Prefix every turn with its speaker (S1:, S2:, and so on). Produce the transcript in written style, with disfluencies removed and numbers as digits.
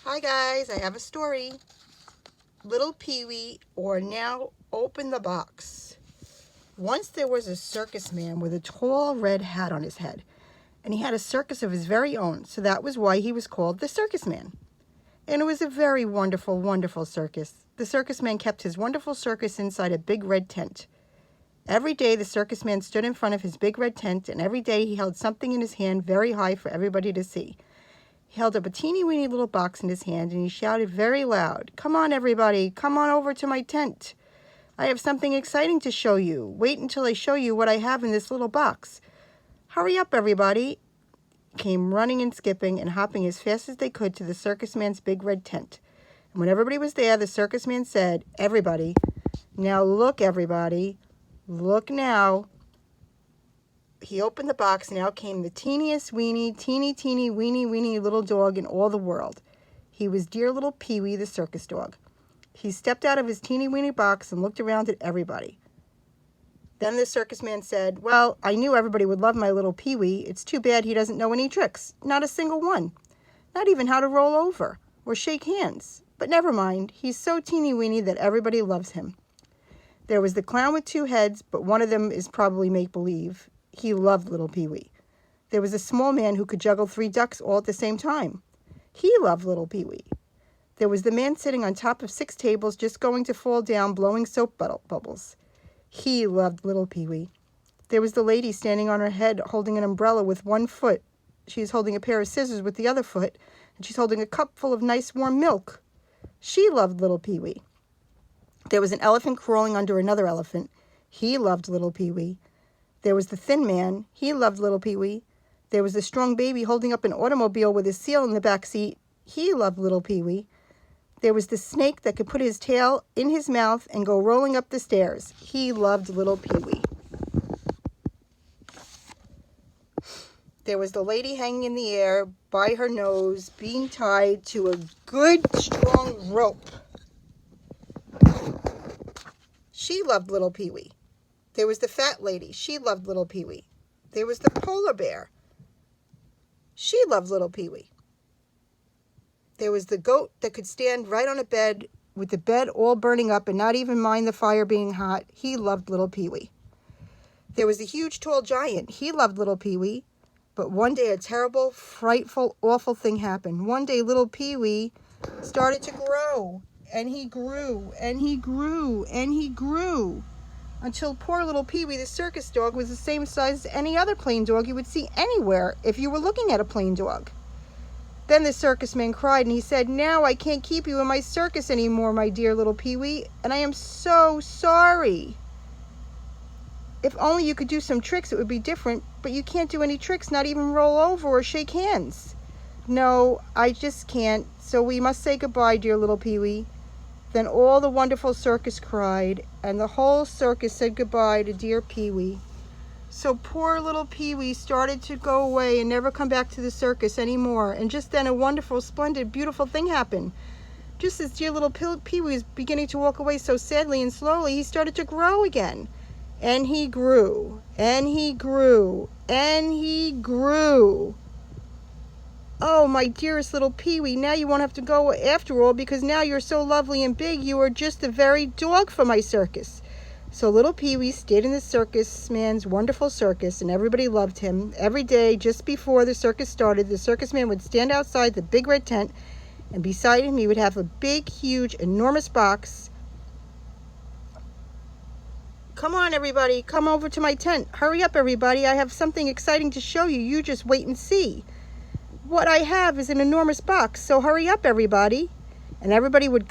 S1: Hi guys, I have a story. Little PeeWee or now open the box. Once there was a circus man with a tall red hat on his head, and he had a circus of his very own, so that was why he was called the circus man. And it was a very wonderful, wonderful circus. The circus man kept his wonderful circus inside a big red tent. Every day the circus man stood in front of his big red tent, and every day he held something in his hand very high for everybody to see. He held up a teeny-weeny little box in his hand, and he shouted very loud, "Come on, everybody, come on over to my tent. I have something exciting to show you. Wait until I show you what I have in this little box. Hurry up, everybody." Came running and skipping and hopping as fast as they could to the circus man's big red tent. And when everybody was there, the circus man said, "Everybody, now look, everybody, look now." He opened the box, and out came the teeniest weeny, teeny weeny little dog in all the world. He was dear little PeeWee the circus dog. He stepped out of his teeny weeny box and looked around at everybody. Then the circus man said, "Well, I knew everybody would love my little PeeWee. It's too bad he doesn't know any tricks, not a single one. Not even how to roll over or shake hands. But never mind, he's so teeny weeny that everybody loves him." There was the clown with two heads, but one of them is probably make-believe. He loved little PeeWee. There was a small man who could juggle 3 ducks all at the same time. He loved little PeeWee. There was the man sitting on top of 6 tables just going to fall down, blowing soap bubbles. He loved little PeeWee. There was the lady standing on her head holding an umbrella with one foot. She is holding a pair of scissors with the other foot, and she's holding a cup full of nice warm milk. She loved little PeeWee. There was an elephant crawling under another elephant. He loved little PeeWee. There was the thin man. He loved little PeeWee. There was the strong baby holding up an automobile with a seal in the back seat. He loved little PeeWee. There was the snake that could put his tail in his mouth and go rolling up the stairs. He loved little PeeWee. There was the lady hanging in the air by her nose, being tied to a good strong rope. She loved little PeeWee. There was the fat lady. She loved little PeeWee. There was the polar bear. She loved little PeeWee. There was the goat that could stand right on a bed with the bed all burning up and not even mind the fire being hot. He loved little PeeWee. There was the huge tall giant. He loved little PeeWee. But one day a terrible, frightful, awful thing happened. One day little PeeWee started to grow, and he grew, and he grew, and he grew, until poor little PeeWee the circus dog was the same size as any other plain dog you would see anywhere if you were looking at a plain dog. Then the circus man cried, and he said, "Now I can't keep you in my circus anymore, my dear little PeeWee, and I am so sorry. If only you could do some tricks, it would be different, but you can't do any tricks, not even roll over or shake hands. No, I just can't, so we must say goodbye, dear little PeeWee." Then all the wonderful circus cried, and the whole circus said goodbye to dear PeeWee. So poor little PeeWee started to go away and never come back to the circus anymore. And just then a wonderful, splendid, beautiful thing happened. Just as dear little PeeWee was beginning to walk away so sadly and slowly, he started to grow again. And he grew, and he grew, and he grew. Oh, my dearest little PeeWee, now you won't have to go after all, because now you're so lovely and big, you are just the very dog for my circus. So little PeeWee stayed in the circus man's wonderful circus, and everybody loved him. Every day, just before the circus started, the circus man would stand outside the big red tent, and beside him he would have a big, huge, enormous box. "Come on, everybody, come over to my tent. Hurry up, everybody, I have something exciting to show you. You just wait and see. What I have is an enormous box, so hurry up, everybody." And everybody would